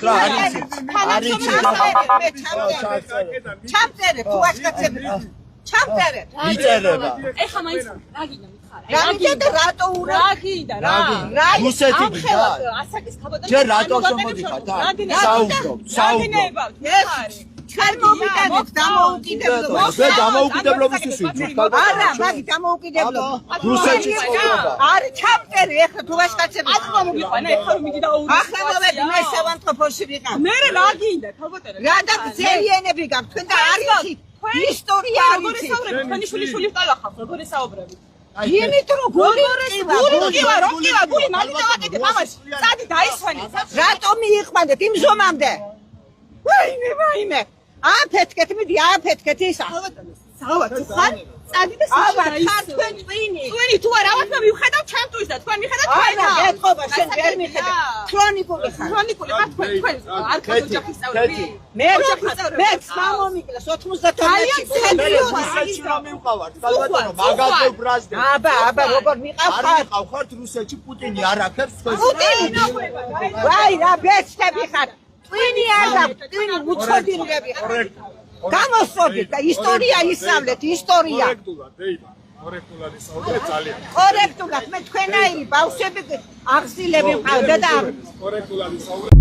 ახლა არის ჩამწერე თუ ვაშკაცები ჩამწერე მიწერება ეხა მაინც რა გინდა მითხარა რა გინდა რატო ურა რა გინდა რა რუსეთი გინდა ასაკის ქაბოდა ჯერ რატო შემოდიხარ და საუბრობ ჩარ მომიტანეთ დამოუკიდებლობა მე დამოუკიდებლობისთვის ვიძახ არა მაგი დამოუკიდებლობა რუსეთში ცხოვრება არის ჩამწერე ეხლა თუ ვაშკაცები ახლა მოგიყვანა ეხლა რომ მიდი დაუბრუნო ახლა მოვედი მე სავანტყოფოში ვიყავ მე რა გინდა ქალბატონო რა და ძლიენები გაქვთ თქვენ და არიცით ისტორია არიცით თქვენი შვილი ყალახავს როგორი საუბრები იმით რომ გული გული მალე დავაკეთე მამაში წადი დაისვენი რატო მიიყვანეთ იმ ზომამდე ვაიმე აფეთქეთ მიდი აფეთქეთ ისა საუბარ თუ ხარ წადი და ხარ თქვენ twენი თუ არა ავათმა მივხედავ ჩემთვის და თქვენ მიხედავთ არა ეთყობა შენ ვერ მიხედავ ქრონიკული ხარ ხარ თქვენ არქად ოჯახის წევრები მე მომიკლა 92-ში რუსეთში რომ მივყავართ ქალბატონო მაგალითად ბრაზდენ აბა როგორ ვიყავ ხარ ხართ რუსეთში პუტინი არ აქებს თქვენ პუტინი ვაი რა ბეჭდები ხარ twენი არა twენი უცხოდინგები ხარ გამოსწორდით და ისტორია ისწავლეთ ისტორია კორექტულად ისაუბრეთ ძალიან კორექტულად მე თქვენაირი ბავშვები აღზილები მყავდა და კორექტულად ისაუბრეთ